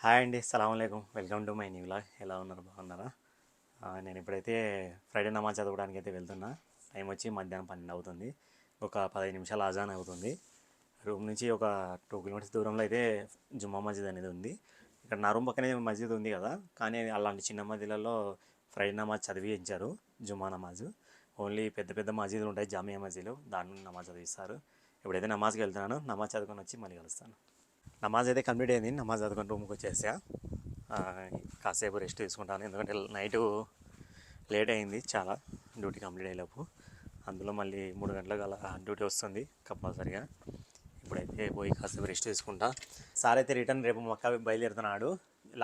Hi అండి, సలాంలేకుం. Welcome to my new vlog. ఎలా ఉన్నారు, బాగున్నారా? నేను ఇప్పుడైతే ఫ్రైడే నమాజ్ చదవడానికి అయితే వెళ్తున్నా. టైం వచ్చి మధ్యాహ్నం 12 అవుతుంది. ఒక 15 నిమిషాలు అజాన్ అవుతుంది. రూమ్ నుంచి ఒక 2 కిలోమీటర్స్ దూరంలో అయితే జుమ్మా మస్జిద్ అనేది ఉంది. ఇక్కడ నా రూమ్ పక్కనే మస్జిద్ ఉంది కదా, కానీ అలాంటి చిన్న మస్జిద్లలో ఫ్రైడే నమాజ్ చదివించారు. జుమ్మా నమాజ్ ఓన్లీ పెద్ద పెద్ద మస్జిద్లు ఉంటాయి, జామియా మస్జిద్లు, దాని నమాజ్ చదివిస్తారు. ఇప్పుడైతే నమాజ్కి వెళ్తున్నాను. నమాజ్ చదువుకొని వచ్చి మళ్ళీ కలుస్తాను. నమాజ్ అయితే కంప్లీట్ అయింది. నమాజ్ చదువుకొని రూమ్కి వచ్చేసా. ఆ, కాసేపు రెస్ట్ తీసుకుంటాను, ఎందుకంటే నైటు లేట్ అయింది చాలా డ్యూటీ కంప్లీట్ అయ్యేలోపు. అందులో మళ్ళీ 3 గంటలకు అలా డ్యూటీ వస్తుంది కంపల్సరిగా. ఇప్పుడైతే పోయి కాసేపు రెస్ట్ తీసుకుంటా. సార్ అయితే రిటర్న్ రేపు మక్కా బయలుదేరుతున్నాడు.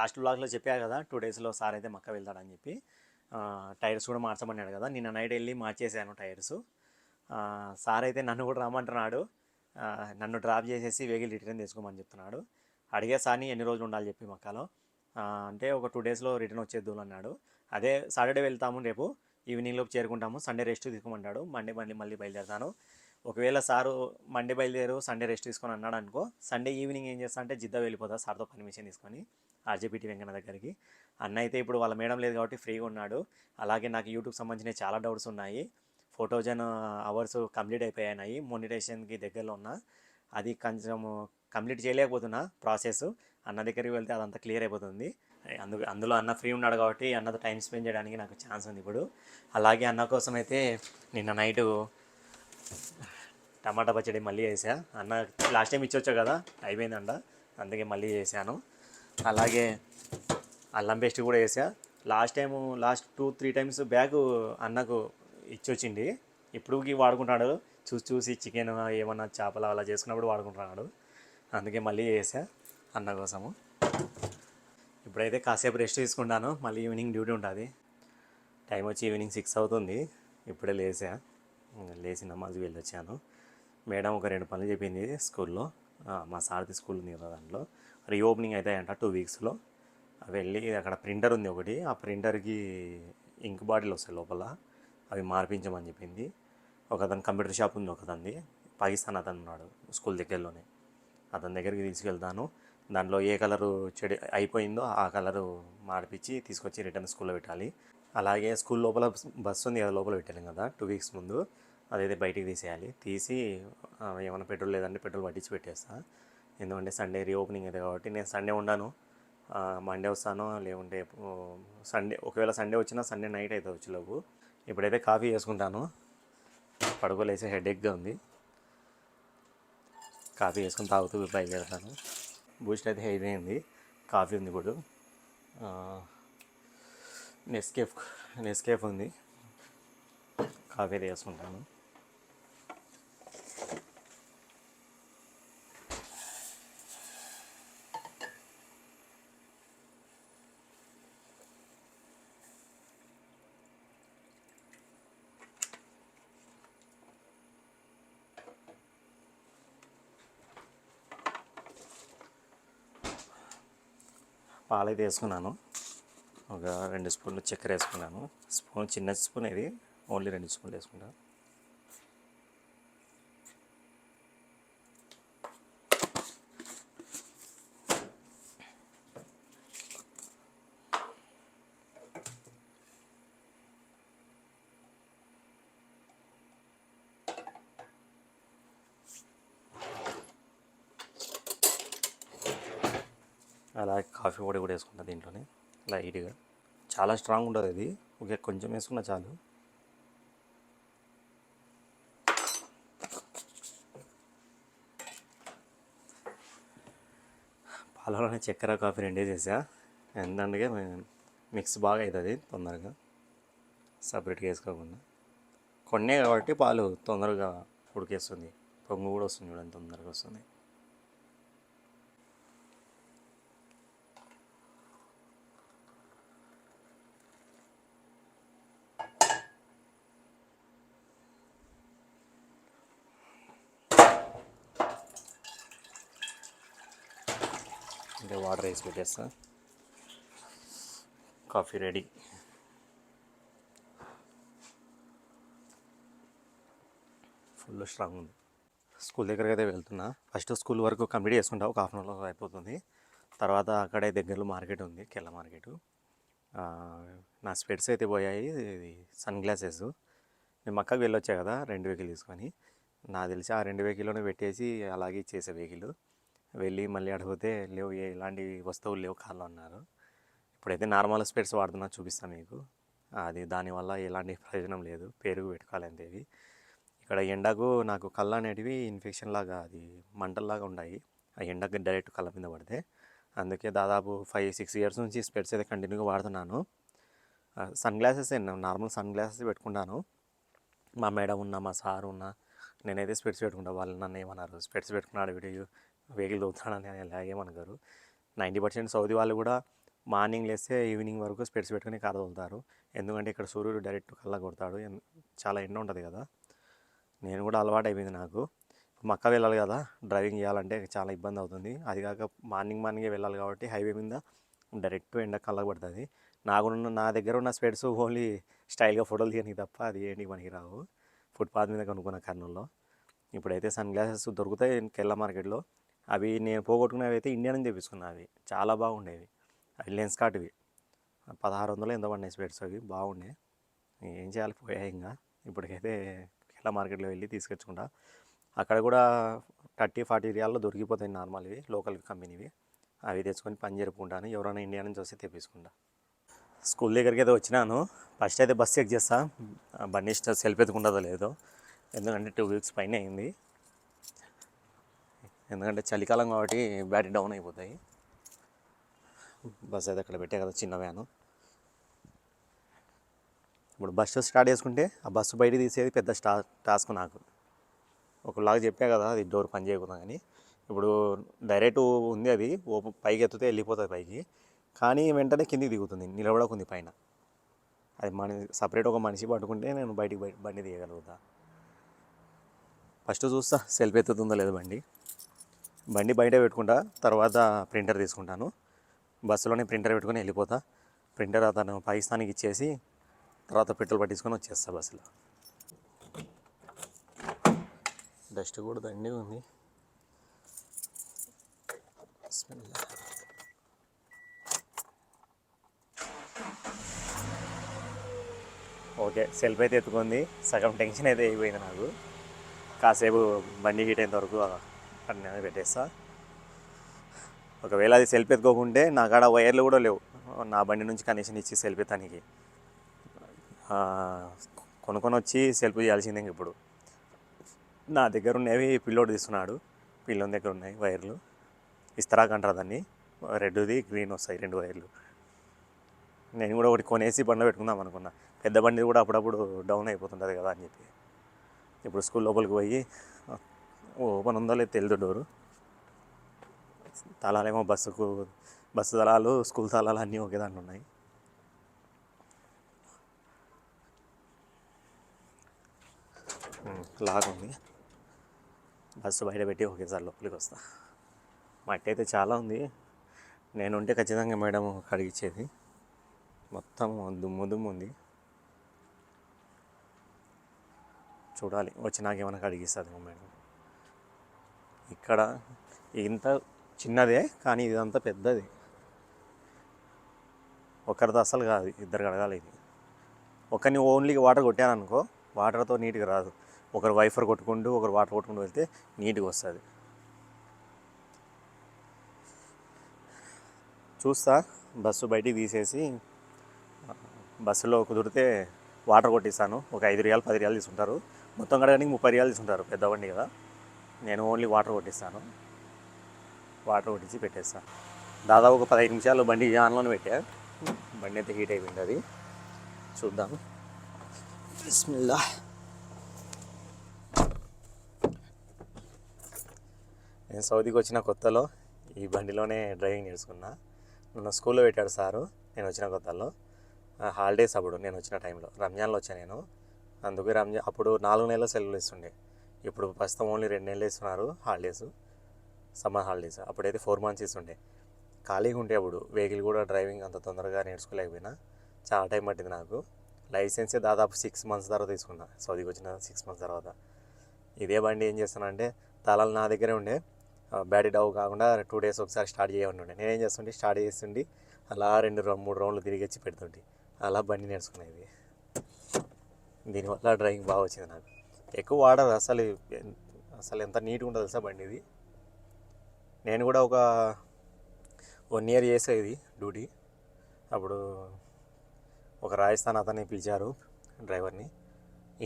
లాస్ట్ బ్లాగ్లో చెప్పా కదా, 2 డేస్లో సార్ అయితే మక్కా వెళ్తాడని చెప్పి. టైర్స్ కూడా మార్చమన్నాడు కదా, నిన్న నైట్ వెళ్ళి మార్చేసాను టైర్స్. సార్ అయితే నన్ను కూడా రమ్మంటున్నాడు. నన్ను డ్రాప్ చేసేసి వెహికల్ రిటర్న్ తీసుకోమని చెప్తున్నాడు. అడిగే సార్ని ఎన్ని రోజులు ఉండాలి చెప్పి మక్కాలో. అంటే ఒక 2 డేస్లో రిటర్న్ వచ్చేద్దాం అన్నాడు. అదే సాటర్డే వెళ్తాము, రేపు ఈవినింగ్లోపు చేరుకుంటాము. సండే రెస్ట్ తీసుకోమంటాడు. మండే మళ్ళీ బయలుదేరుతాను. ఒకవేళ సారు మండే బయలుదేరు సండే రెస్ట్ తీసుకొని అన్నాడు అనుకో, సండే ఈవినింగ్ ఏం చేస్తా అంటే జిద్దా వెళ్ళిపోతా సార్తో పర్మిషన్ తీసుకొని ఆర్జేపీటీ వెంకన్న దగ్గరికి. అన్న అయితే ఇప్పుడు వాళ్ళ మేడం లేదు కాబట్టి ఫ్రీగా ఉన్నాడు. అలాగే నాకు యూట్యూబ్ సంబంధించిన చాలా డౌట్స్ ఉన్నాయి. 4000 అవర్స్ కంప్లీట్ అయిపోయాయి. మోనిటైజేషన్కి దగ్గరలో ఉన్నా, అది కొంచెం కంప్లీట్ చేయలేకపోతున్నా ప్రాసెస్. అన్న దగ్గరికి వెళ్తే అదంతా క్లియర్ అయిపోతుంది. అందులో అన్న ఫ్రీ ఉన్నాడు కాబట్టి అన్నతో టైం స్పెండ్ చేయడానికి నాకు ఛాన్స్ ఉంది ఇప్పుడు. అలాగే అన్న కోసం అయితే నిన్న నైటు టమాటా పచ్చడి మళ్ళీ చేసా. అన్న లాస్ట్ టైం ఇచ్చొచ్చావు కదా, అయిపోయిందంట, అందుకే మళ్ళీ చేశాను. అలాగే అల్లం పేస్ట్ కూడా వేసా. లాస్ట్ 2-3 టైమ్స్ బ్యాగ్ అన్నకు ఇచ్చొచ్చింది. ఇప్పుడుకి వాడుకుంటున్నాడు. చూసి చికెన్ ఏమన్నా చేపలు అలా చేసుకున్నప్పుడు వాడుకుంటున్నాడు. అందుకే మళ్ళీ చేసా అన్న కోసము. ఇప్పుడైతే కాసేపు రెస్ట్ తీసుకుంటాను, మళ్ళీ ఈవినింగ్ డ్యూటీ ఉంటుంది. టైం వచ్చి ఈవినింగ్ 6 అవుతుంది. ఇప్పుడే లేచి నమాజ్కి వెళ్ళొచ్చాను. మేడం ఒక 2 పనులు చెప్పింది స్కూల్లో. మా సారథి స్కూల్ ఉంది కదా, దాంట్లో రీఓపెనింగ్ అవుతాయంట 2 వీక్స్లో. వెళ్ళి అక్కడ ప్రింటర్ ఉంది ఒకటి, ఆ ప్రింటర్కి ఇంక్ బాటిల్ వస్తాయి లోపల, అవి మార్పించమని చెప్పింది. ఒకతను కంప్యూటర్ షాప్ ఉంది ఒకతంది, పాకిస్తాన్ అతను ఉన్నాడు స్కూల్ దగ్గరలోనే. అతని దగ్గరికి తీసుకెళ్తాను. దాంట్లో ఏ కలరు చెడి అయిపోయిందో ఆ కలరు మార్పించి తీసుకొచ్చి రిటర్న్ స్కూల్లో పెట్టాలి. అలాగే స్కూల్ లోపల బస్సు ఉంది కదా, లోపల పెట్టాను కదా 2 వీక్స్ ముందు, అదైతే బయటికి తీసేయాలి. తీసి ఏమైనా పెట్రోల్ లేదంటే పెట్రోల్ పట్టించి పెట్టేస్తా. ఎందుకంటే సండే రీఓపెనింగ్ అయితే కాబట్టి నేను సండే ఉండను, మండే వస్తాను. లేకుంటే ఒకవేళ సండే వచ్చినా సండే నైట్ అయితే వచ్చేలోపు. ఇప్పుడైతే కాఫీ చేసుకుంటాను. పడుకోలేసే హెడేక్గా ఉంది. కాఫీ వేసుకొని తాగుతూ బయలుదేరుతాను. బూస్ట్ అయితే అయిపోయింది, కాఫీ ఉంది ఇప్పుడు. నెస్కేఫ్ ఉంది, కాఫీ అయితే వేసుకుంటాను. పాలైతే వేసుకున్నాను. ఒక 2 స్పూన్లు చక్కెర వేసుకున్నాను. చిన్న స్పూన్ ఇది, ఓన్లీ 2 స్పూన్లు వేసుకుంటాను. అలాగే కాఫీ పొడి కూడా వేసుకుంటా దీంట్లోనే లైట్గా. చాలా స్ట్రాంగ్ ఉంటుంది అది, ఓకే కొంచెం వేసుకున్నా చాలు. పాలలోనే చక్కెర కాఫీ 2 వేసేసా. ఎందుకంటే మిక్స్ బాగా అవుతుంది తొందరగా, సపరేట్గా వేసుకోకుండా. కొన్నే కాబట్టి పాలు తొందరగా ఉడికేస్తుంది, పొంగు కూడా వస్తుంది చూడండి, తొందరగా వస్తుంది. అంటే వాటర్ వేసి పెట్టేస్తా. Coffee ready. ఫుల్ స్ట్రాంగ్ ఉంది. స్కూల్ దగ్గరికి అయితే వెళ్తున్నా. ఫస్ట్ స్కూల్ వరకు కంప్లీట్ చేసుకుంటా, ఒక 1/2 అవర్లో అయిపోతుంది. తర్వాత అక్కడే దగ్గరలో మార్కెట్ ఉంది, కెళ్ళ మార్కెట్. నా స్పెట్స్ అయితే పోయాయి, ఇది సన్ గ్లాసెస్. నేను మక్కకు వెళ్ళొచ్చా కదా 2 వెహికల్ తీసుకొని. నాకు తెలిసి ఆ 2 వెహికల్లోనే పెట్టేసి అలాగే ఇచ్చేసే వెహికల్. వెళ్ళి మళ్ళీ అడిగితే లేవు, ఎలాంటి వస్తువులు లేవు కార్లో అన్నారు. ఇప్పుడైతే నార్మల్ స్పెట్స్ వాడుతున్నా, చూపిస్తాను మీకు. అది దానివల్ల ఎలాంటి ప్రయోజనం లేదు, పేరుకు పెట్టుకోవాలి అంతేవి. ఇక్కడ ఎండకు నాకు కళ్ళు అనేటివి ఇన్ఫెక్షన్ లాగా, అది మంటల్లాగా ఉన్నాయి ఆ ఎండకు డైరెక్ట్ కళ్ళ మీద పడితే. అందుకే దాదాపు 5-6 ఇయర్స్ నుంచి స్పెట్స్ అయితే కంటిన్యూగా వాడుతున్నాను. Sun glasses normal sun glasses పెట్టుకుంటాను. మా మేడం ఉన్నా, మా సార్ ఉన్నా, నేనైతే స్పెట్స్ పెట్టుకుంటా. వాళ్ళు నన్ను ఏమన్నారు, స్పెట్స్ పెట్టుకున్నాడు వీడియో వెహికల్ దొరుకుతాడని అలా ఏమనుకోరు. 90% సౌదీ వాళ్ళు కూడా మార్నింగ్ లేస్తే ఈవినింగ్ వరకు స్పెట్స్ పెట్టుకుని కారు తోలుతారు. ఎందుకంటే ఇక్కడ సూర్యుడు డైరెక్ట్ కళ్ళ కొడతాడు, చాలా ఎండ ఉంటుంది కదా. నేను కూడా అలవాటు అయిపోయింది నాకు. మక్క వెళ్ళాలి కదా, డ్రైవింగ్ చేయాలంటే చాలా ఇబ్బంది అవుతుంది. అది కాక మార్నింగే వెళ్ళాలి కాబట్టి హైవే మీద డైరెక్ట్ ఎండ కళ్ళకు పడుతుంది. నా దగ్గర ఉన్న స్పెట్స్ ఓన్లీ స్టైల్గా ఫోటోలు తీయడానికి తప్ప అది ఏంటి మనకి రావు. ఫుట్పాత్ మీద కొనుక్కున్న కర్నూల్లో. ఇప్పుడైతే సన్ గ్లాసెస్ దొరుకుతాయి కెళ్ళ మార్కెట్లో. అవి నేను పోగొట్టుకునేవి అయితే ఇండియా నుంచి తెప్పించుకున్నా. అవి చాలా బాగుండేవి. అవి లెన్స్ కార్ట్వి 1600 ఎంత పడినాయి స్పెట్స్. అవి బాగుండే. ఏం చేయాలి, పోయాయి ఇంకా. ఇప్పటికైతే కెళ్ళ మార్కెట్లో వెళ్ళి తీసుకొచ్చుకుంటా. అక్కడ కూడా 30-40 రియాల్లో దొరికిపోతాయి నార్మల్వి, లోకల్ కంపెనీవి. అవి తెచ్చుకొని పని జరుపుకుంటాను. ఎవరైనా ఇండియా నుంచి వస్తే తెప్పించుకుంటా. స్కూల్ దగ్గరికి అయితే వచ్చినాను. ఫస్ట్ అయితే బస్ చెక్ చేస్తా, బండి సెల్ఫ్ ఎత్తుకుంటుందో లేదో. ఎందుకంటే 2 వీక్స్ పైన అయింది. ఎందుకంటే చలికాలం కాబట్టి బ్యాటరీ డౌన్ అయిపోతాయి. బస్ అయితే అక్కడ పెట్టే కదా, చిన్న వ్యాను. ఇప్పుడు బస్సు స్టార్ట్ చేసుకుంటే ఆ బస్సు బయట తీసేది పెద్ద టాస్క్ నాకు. ఒకలాగా చెప్పా కదా, అది డోర్ పని చేయకుండా. కానీ ఇప్పుడు డైరెక్ట్ ఉంది, అది పైకి ఎత్తితే వెళ్ళిపోతుంది పైకి. కానీ వెంటనే కిందికి దిగుతుంది, నిలబడకుంది పైన. అది సపరేట్ ఒక మనిషి పట్టుకుంటే నేను బయటికి బండి తీయగలుగుతా. ఫస్ట్ చూస్తా సెల్ఫ్ ఎత్తుతుందో లేదో బండి బయట పెట్టుకుంటా. తర్వాత ప్రింటర్ తీసుకుంటాను. బస్సులోనే ప్రింటర్ పెట్టుకొని వెళ్ళిపోతా. ప్రింటర్ అతను పాకిస్తాన్కి ఇచ్చేసి తర్వాత పెట్రోల్ పట్టించుకొని వచ్చేస్తా బస్సులో. డస్ట్ కూడా దండి ఉంది. ఓకే, సెల్ఫ్ అయితే ఎత్తుకుంది. సగం టెన్షన్ అయితే అయిపోయింది నాకు. కాసేపు బండి హీట్ అయినంత వరకు అన్నీ పెట్టేస్తా. ఒకవేళ అది సెల్ఫ్ ఎత్తుకోకుంటే నా కాడ వైర్లు కూడా లేవు, నా బండి నుంచి కనెక్షన్ ఇచ్చి సెల్ఫ్ ఎత్తానికి. కొనుక్కొని వచ్చి సెల్ఫ్ చేయాల్సిందే. ఇప్పుడు నా దగ్గర ఉన్నవి పిల్లోడు తీస్తున్నాడు, పిల్లోని దగ్గర ఉన్నాయి వైర్లు. ఇస్తరాక్ అంటారు దాన్ని, రెడ్ది గ్రీన్ వస్తాయి 2 వైర్లు. నేను కూడా ఒకటి కొనేసి బండి పెట్టుకుందాం అనుకున్నా. పెద్ద బండి కూడా అప్పుడప్పుడు డౌన్ అయిపోతుంటుంది కదా అని చెప్పి. ఇప్పుడు స్కూల్ లోపలికి పోయి ఓపెన్ ఉందో లేదు తెలియదు డోరు. తాళాలేమో బస్సు తాళాలు, స్కూల్ తాళాలు అన్నీ ఒకే దాంట్లో ఉన్నాయి. లాక్ ఉంది. బస్సు బయట పెట్టి ఒకేసారి లోపలికి వస్తా. మట్టి అయితే చాలా ఉంది. నేను ఉంటే ఖచ్చితంగా మేడం కడిగిచ్చేది. మొత్తం దుమ్ము ఉంది. చూడాలి, వచ్చి నాకేమైనా కడిగిస్తుంది మేడం. ఇక్కడ ఇంత చిన్నదే కానీ ఇదంతా పెద్దది. ఒకరితో అస్సలు కాదు, 2 కడగాలి ఇది. ఒకరిని ఓన్లీ వాటర్ కొట్టాను అనుకో, వాటర్తో నీట్గా రాదు. ఒకరు వైఫర్ కొట్టుకుంటూ ఒకరు వాటర్ కొట్టుకుంటూ వెళ్తే నీట్గా వస్తుంది. చూస్తా, బస్సు బయటికి తీసేసి బస్సులో కుదిరితే వాటర్ కొట్టిస్తాను. ఒక 5 రియాలు 10 రియాలు తీసుకుంటారు. మొత్తం కడగడానికి 30 రియాలు తీసుకుంటారు, పెద్ద బండి కదా. నేను ఓన్లీ వాటర్ కొట్టిస్తాను. వాటర్ కొట్టించి పెట్టేస్తాను. దాదాపు ఒక 15 నిమిషాలు బండి ఆన్లోనే పెట్టా. బండి అయితే హీట్ అయిపోయింది. అది చూద్దాం. బిస్మిల్లా. నేను సౌదీకి వచ్చిన కొత్తలో ఈ బండిలోనే డ్రైవింగ్ నేర్చుకున్నా. నన్ను స్కూల్లో పెట్టాడు సారు నేను వచ్చిన కొత్తలో. హాలిడేస్ అప్పుడు నేను వచ్చిన టైంలో రంజాన్లో వచ్చాను నేను. అందుకే అప్పుడు 4 నెలల సెలవులు ఇస్తుండే. ఇప్పుడు ప్రస్తుతం ఓన్లీ 2 నెలలు ఇస్తున్నారు హాలిడేస్, సమ్మర్ హాలిడేస్. అప్పుడైతే 4 మంత్స్ ఇస్తుండే. ఖాళీగా ఉంటే అప్పుడు వెహికల్ కూడా డ్రైవింగ్ అంత తొందరగా నేర్చుకోలేకపోయినా. చాలా టైం పట్టింది నాకు. లైసెన్సే దాదాపు 6 మంత్స్ తర్వాత తీసుకున్నా, సౌదీకి వచ్చిన 6 మంత్స్ తర్వాత. ఇదే బండి ఏం చేస్తానంటే తాళాలు నా దగ్గరే ఉండే, బ్యాటరీ డౌన్ కాకుండా 2 days ఒకసారి స్టార్ట్ చేయమని నేనేం చేస్తుంటే స్టార్ట్ చేస్తుండి అలా 2-3 రౌండ్లు తిరిగి వచ్చి పెడుతుంటే అలా బండి నేర్చుకునేది. దీనివల్ల డ్రైవింగ్ బాగా వచ్చింది నాకు. ఎక్కువ వాడదు అసలు ఎంత నీట్గా ఉంటుంది తెలుసా బండి ఇది. నేను కూడా ఒక 1 year చేసేది డ్యూటీ. అప్పుడు ఒక రాజస్థాన్ అతన్ని పిలిచారు డ్రైవర్ని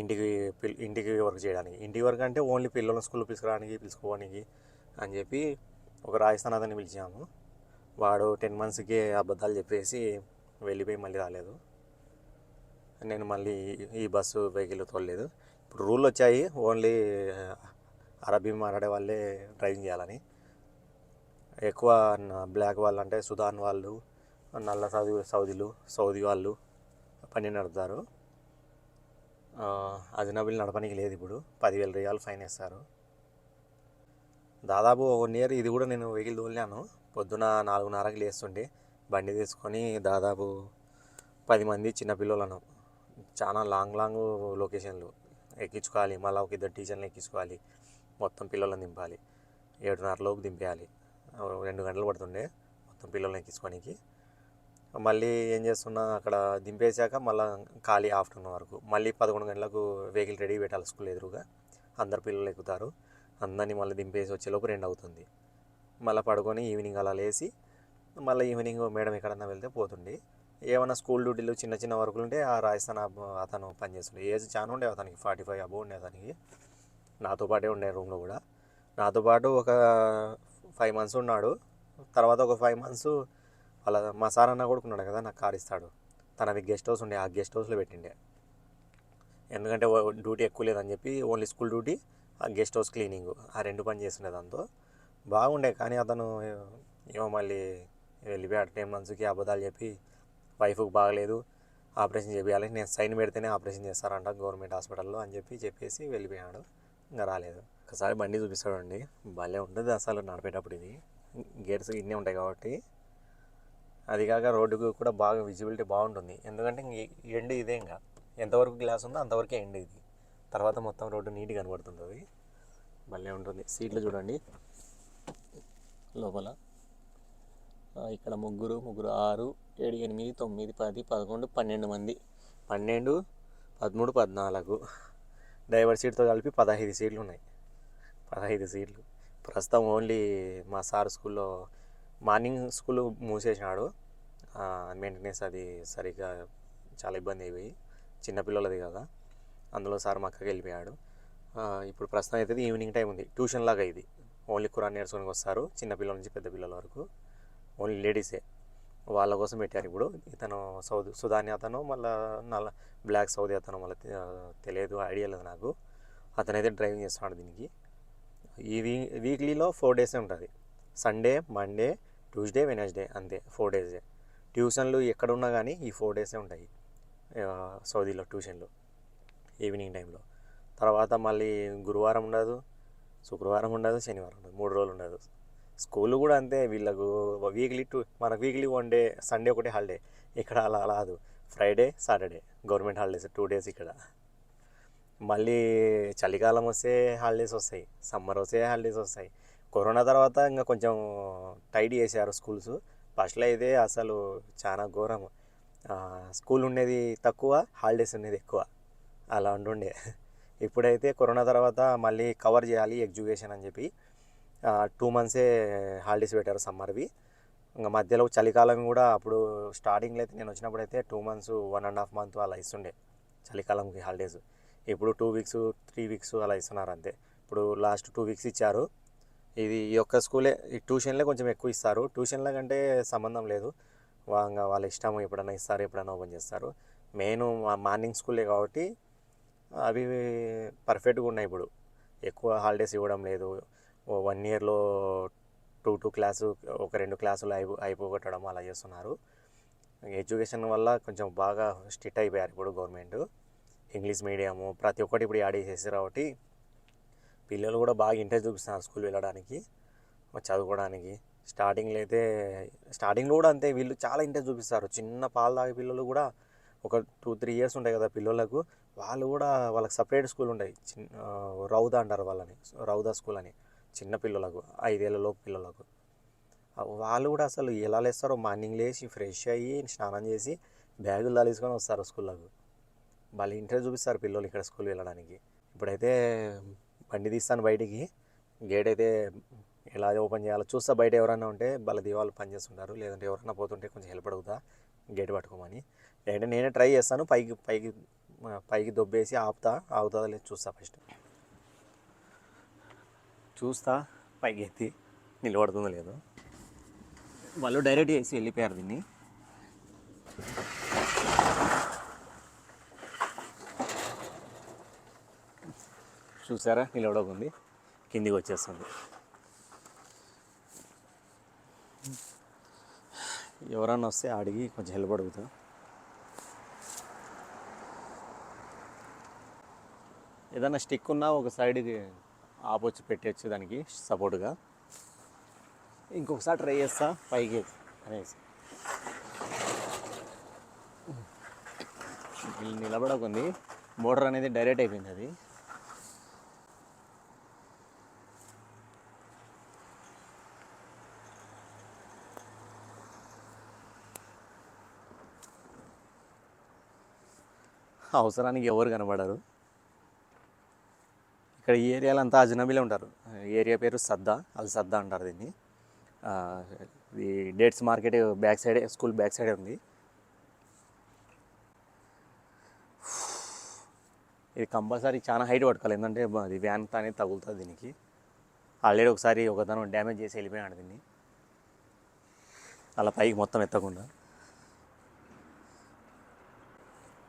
ఇంటికి వర్క్ చేయడానికి. ఇంటికి వర్క్ అంటే ఓన్లీ పిల్లలను స్కూల్ పిలుచుకోవడానికి అని చెప్పి ఒక రాజస్థాన్ అతన్ని పిలిచాము. వాడు 10 monthsకి అబద్ధాలు చెప్పేసి వెళ్ళిపోయి మళ్ళీ రాలేదు. నేను మళ్ళీ ఈ బస్సు వెహికల్ తోలలేదు. ఇప్పుడు రూల్ వచ్చాయి ఓన్లీ అరబీ మాట్లాడే వాళ్ళే డ్రైవింగ్ చేయాలని. ఎక్కువ బ్లాక్ వాళ్ళు అంటే సుదాన్ వాళ్ళు, నల్ల సౌదీ వాళ్ళు పని నడుపుతారు. అజనబీలు నడపడానికి లేదు. ఇప్పుడు 10,000 రియాల్ ఫైన్ వేస్తారు. దాదాపు 1 year ఇది కూడా నేను వెహికల్ తోలాను. పొద్దున 4:30కి లేస్తుంటే బండి తీసుకొని దాదాపు 10 మంది చిన్నపిల్లలను చాలా లాంగ్ లొకేషన్లు ఎక్కించుకోవాలి. మళ్ళీ ఒక 2 టీచర్లు ఎక్కించుకోవాలి. మొత్తం పిల్లలను దింపాలి. 7:30 దింపేయాలి. 2 గంటలు పడుతుండే మొత్తం పిల్లల్ని ఎక్కించుకోనికి. మళ్ళీ ఏం చేస్తున్నా అక్కడ దింపేశాక మళ్ళీ ఖాళీ ఆఫ్టర్నూన్ వరకు మళ్ళీ 11 గంటలకు వెహికల్ రెడీ పెట్టాలి. స్కూల్ ఎదురుగా అందరు పిల్లలు ఎక్కుతారు. అందరినీ మళ్ళీ దింపేసి వచ్చేలోపు 2 అవుతుంది. మళ్ళీ పడుకొని ఈవినింగ్ అలా లేచి మళ్ళీ ఈవినింగ్ మేడం ఎక్కడన్నా వెళ్తే పోతుండే. ఏమైనా స్కూల్ డ్యూటీలు చిన్న వర్కులు ఉంటే ఆ రాజస్థాన్ అతను పనిచేస్తుండే. ఏజ్ చాలా ఉండే అతనికి, 45 అబోవ్ ఉండే అతనికి. నాతో పాటే ఉండే రూమ్లో కూడా. నాతో పాటు ఒక 5 months ఉన్నాడు. తర్వాత ఒక 5 months మా సార్ అన్న కొడుకున్నాడు కదా, నాకు కార్ ఇస్తాడు. తనది గెస్ట్ హౌస్ ఉండే, ఆ గెస్ట్ హౌస్లో పెట్టిండే. ఎందుకంటే డ్యూటీ ఎక్కువ లేదని చెప్పి ఓన్లీ స్కూల్ డ్యూటీ, ఆ గెస్ట్ హౌస్ క్లీనింగ్, ఆ 2 పని చేస్తుండే. దాంతో బాగుండే. కానీ అతను ఏమో మళ్ళీ వెళ్ళిపోయాడు 10 monthsకి అబద్ధాలు చెప్పి వైఫ్కి బాగలేదు ఆపరేషన్ చేయాలి, నేను సైన్ పెడితేనే ఆపరేషన్ చేస్తారంట గవర్నమెంట్ హాస్పిటల్లో అని చెప్పేసి వెళ్ళిపోయాడు. ఇంకా రాలేదు. ఒకసారి బండి చూపిస్తాడండి, భలే ఉంటుంది అసలు నడిపేటప్పుడు. ఇది గేట్స్ ఇన్నే ఉంటాయి కాబట్టి, అది కాక రోడ్డుకు కూడా బాగా విజిబిలిటీ బాగుంటుంది. ఎందుకంటే ఎండ్ ఇదే, ఇంకా ఎంతవరకు గ్లాస్ ఉందో అంతవరకే ఎండ్ ఇది. తర్వాత మొత్తం రోడ్డు నీట్గా కనబడుతుంది. భలే ఉంటుంది. సీట్లు చూడండి లోపల. ఇక్కడ ముగ్గురు 6, 7, 8, 9, 10, 11, 12 మంది. 12, 13, 14 డ్రైవర్ సీట్తో కలిపి 15 సీట్లు ఉన్నాయి. 15 సీట్లు. ప్రస్తుతం ఓన్లీ మా సార్ స్కూల్లో మార్నింగ్ స్కూల్ మూసేసినాడు. మెయింటెనెన్స్ అది సరిగ్గా చాలా ఇబ్బంది అయిపోయి, చిన్నపిల్లలది కదా, అందులో సార్ మక్కకి వెళ్ళిపోయాడు. ఇప్పుడు ప్రస్తుతం అయితే ఈవినింగ్ టైం ఉంది. ట్యూషన్ లాగా ఇది. ఓన్లీ ఖురాన్ నేర్చుకొని వస్తారు, చిన్నపిల్లల నుంచి పెద్ద పిల్లల వరకు. ఓన్లీ లేడీసే, వాళ్ళ కోసం పెట్టారు. ఇప్పుడు ఇతను సుదాని అతను, మళ్ళీ బ్లాక్ సౌదీ అతను, మళ్ళీ తెలియదు, ఐడియా లేదు నాకు. అతనైతే డ్రైవింగ్ చేస్తున్నాడు దీనికి. ఈ వీక్లీలో 4 days ఉంటుంది. సండే, మండే, ట్యూస్డే, వెనస్డే, అంతే 4 days. ట్యూషన్లు ఎక్కడున్నా కానీ ఈ 4 days ఉంటాయి సౌదీలో ట్యూషన్లు ఈవినింగ్ టైంలో. తర్వాత మళ్ళీ గురువారం ఉండదు, శుక్రవారం ఉండదు, శనివారం ఉండదు, 3 రోజులు ఉండదు. స్కూల్ కూడా అంతే వీళ్ళకు. మనకు వీక్లీ 1 day సండే ఒకటే హాలిడే. ఇక్కడ అలా కాదు, Friday, Saturday government holidays 2 days ఇక్కడ. మళ్ళీ చలికాలం వస్తే హాలిడేస్ వస్తాయి, సమ్మర్ వస్తే హాలిడేస్ వస్తాయి. కరోనా తర్వాత ఇంకా కొంచెం టైట్ చేశారు స్కూల్స్. ఫస్ట్లో అయితే అసలు చాలా ఘోరం. స్కూల్ ఉండేది తక్కువ, హాలిడేస్ ఉండేది ఎక్కువ, అలా ఉంటుండే. ఇప్పుడైతే కరోనా తర్వాత మళ్ళీ కవర్ చేయాలి ఎడ్యుకేషన్ అని చెప్పి 2 months హాలిడేస్ పెట్టారు సమ్మర్వి. ఇంకా మధ్యలో చలికాలం కూడా, అప్పుడు స్టార్టింగ్లో అయితే నేను వచ్చినప్పుడు అయితే 2 months, 1.5 month అలా ఇస్తుండే చలికాలంకి హాలిడేస్. ఇప్పుడు 2 weeks, 3 weeks అలా ఇస్తున్నారు అంతే. ఇప్పుడు లాస్ట్ 2 weeks ఇచ్చారు. ఈ యొక్క స్కూలే, ఈ ట్యూషన్లే కొంచెం ఎక్కువ ఇస్తారు. ట్యూషన్ల కంటే సంబంధం లేదు, వాళ్ళ ఇష్టం, ఎప్పుడైనా ఇస్తారు, ఎప్పుడైనా ఓపెన్ చేస్తారు. మెయిన్ మార్నింగ్ స్కూలే కాబట్టి అవి పర్ఫెక్ట్గా ఉన్నాయి. ఇప్పుడు ఎక్కువ హాలిడేస్ ఇవ్వడం లేదు. 1 yearలో 2 క్లాసు, ఒక 2 క్లాసులు అయిపోగొట్టడం అలా చేస్తున్నారు. ఎడ్యుకేషన్ వల్ల కొంచెం బాగా స్ట్రిక్ట్ అయిపోయారు ఇప్పుడు గవర్నమెంట్. ఇంగ్లీష్ మీడియము ప్రతి ఒక్కటి ఇప్పుడు యాడ్ చేసేసారు కాబట్టి పిల్లలు కూడా బాగా ఇంట్రెస్ట్ చూపిస్తున్నారు స్కూల్ వెళ్ళడానికి, చదువుకోవడానికి. స్టార్టింగ్లో కూడా అంతే, వీళ్ళు చాలా ఇంట్రెస్ట్ చూపిస్తారు. చిన్న పాలు తాగే పిల్లలు కూడా, ఒక 2-3 years ఉంటాయి కదా పిల్లలకు, వాళ్ళకు సపరేట్ స్కూల్ ఉంటాయి. రౌదా అంటారు వాళ్ళని, రౌదా స్కూల్ అని. చిన్న పిల్లలకు 5 ఏళ్ళలోపు పిల్లలకు. వాళ్ళు కూడా అసలు ఎలా లేస్తారో మార్నింగ్ లేచి ఫ్రెష్ అయ్యి స్నానం చేసి బ్యాగులు తగిలించుకొని వస్తారు స్కూళ్ళకు. వాళ్ళు ఇంట్రెస్ట్ చూపిస్తారు పిల్లలు ఇక్కడ స్కూల్ వెళ్ళడానికి. ఇప్పుడైతే బండి తీస్తాను బయటికి, గేట్ అయితే ఎలా ఓపెన్ చేయాలో చూస్తా. బయట ఎవరైనా ఉంటే వాళ్ళ దీవాళ్ళు పని చేస్తుంటారు, లేదంటే ఎవరైనా పోతుంటే కొంచెం హెల్ప్ అడుగుతా గేట్ పట్టుకోమని. లేదంటే నేనే ట్రై చేస్తాను, పైకి పైకి పైకి దొబ్బేసి ఆగుతుందా లేదు చూస్తా. ఫస్ట్ చూస్తా పైకి ఎత్తి నిలబడుతుందో లేదో. వాళ్ళు డైరెక్ట్ చేసి వెళ్ళిపోయారు దీన్ని. చూసారా నిలబడకుంది, కిందికి వచ్చేస్తుంది. ఎవరన్నా వస్తే అడిగి కొంచెం హెల్ప్ అడుగుతా. ఏదన్నా స్టిక్ ఉన్నా ఒక సైడ్కి ఆపొచ్చి పెట్టచ్చు దానికి సపోర్ట్గా. ఇంకొకసారి ట్రై చేస్తా పైకి అనేసి. నిలబడకుంది, మోటార్ అనేది డైరెక్ట్ అయిపోయింది. అది అవసరానికి ఎవరు కనబడరు. ఇక్కడ ఈ ఏరియాలో అంతా అజనబీలే ఉంటారు. ఏరియా పేరు సద్దా, అది సద్దా అంటారు దీన్ని. ఇది డేట్స్ మార్కెట్ బ్యాక్ సైడే, స్కూల్ బ్యాక్ సైడే ఉంది. ఇది కంపల్సరీ చాలా హైట్ పట్టుకోవాలి, ఎందుకంటే అది వ్యాన్ అనేది తగులుతుంది దీనికి. ఆల్రెడీ ఒకసారి ఒకతను డ్యామేజ్ చేసి వెళ్ళిపోయాడు దీన్ని, అలా పైకి మొత్తం ఎత్తకుండా.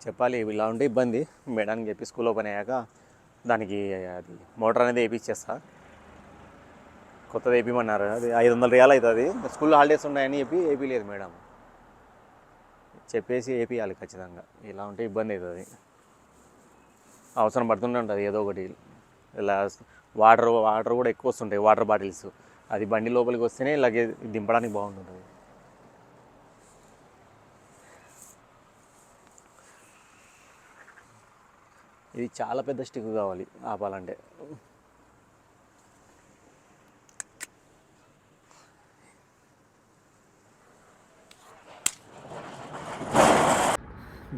చెప్పాలి ఇలా ఉంటే ఇబ్బంది. మేడానికి చెప్పి స్కూల్ ఓపెన్ అయ్యాక దానికి అది మోటార్ అనేది వేయించేస్తా. కొత్తది వేయమన్నారు, అది 500 రియాలు అవుతుంది. స్కూల్లో హాలిడేస్ ఉన్నాయని చెప్పి వేయలేదు మేడం. చెప్పేసి వేపియాలి ఖచ్చితంగా, ఇలా ఉంటే ఇబ్బంది అవుతుంది. అవసరం పడుతుంటే ఉంటుంది ఏదో ఒకటి. ఇలా వాటర్ కూడా ఎక్కువ వస్తుంటాయి, వాటర్ బాటిల్స్. అది బండి లోపలికి వస్తేనే లగేజ్ దింపడానికి బాగుంటుంది. ఇది చాలా పెద్ద స్టిక్ కావాలి ఆపాలంటే.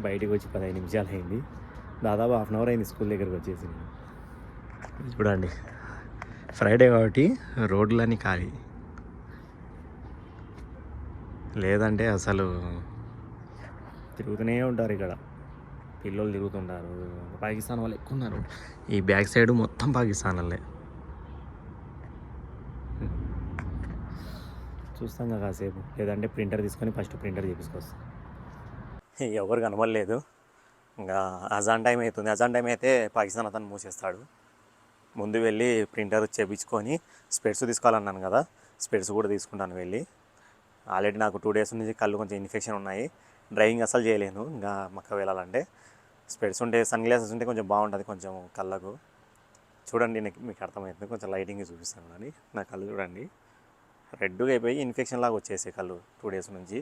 బయటికి వచ్చి 15 నిమిషాలు అయింది, దాదాపు హాఫ్ అన్ అవర్ అయింది స్కూల్ దగ్గరికి వచ్చేసి. చూడండి, ఫ్రైడే కాబట్టి రోడ్లన్నీ ఖాళీ, లేదంటే అసలు తిరుగుతూనే ఉంటారు ఇక్కడ. పిల్లలు తిరుగుతుంటారు, పాకిస్తాన్ వాళ్ళు ఎక్కువ ఉన్నారు. ఈ బ్యాక్ సైడ్ మొత్తం పాకిస్తాన్ వాళ్ళే. చూస్తాం కదా కాసేపు, లేదంటే ప్రింటర్ తీసుకొని ఫస్ట్ ప్రింటర్ చేపించుకొస్తాం. ఎవరు కనబడలేదు. ఇంకా అజాన్ టైం అవుతుంది. అజాన్ టైం అయితే పాకిస్తాన్ అతను మూసేస్తాడు. ముందు వెళ్ళి ప్రింటర్ చేపించుకొని స్పెట్స్ తీసుకోవాలన్నాను కదా, స్పెట్స్ కూడా తీసుకుంటాను వెళ్ళి. ఆల్రెడీ నాకు 2 డేస్ నుంచి కళ్ళు కొంచెం ఇన్ఫెక్షన్ ఉన్నాయి, డ్రైవింగ్ అసలు చేయలేను. ఇంకా మక్క వెళ్ళాలంటే స్పెట్స్ ఉంటే, సన్ గ్లాసెస్ ఉంటే కొంచెం బాగుంటుంది కొంచెం కళ్ళకు. చూడండి మీకు అర్థమవుతుంది, కొంచెం లైటింగ్ చూపిస్తాను. కానీ నా కళ్ళు చూడండి రెడ్గా అయిపోయి ఇన్ఫెక్షన్ లాగా వచ్చేసాయి కళ్ళు 2 డేస్ నుంచి.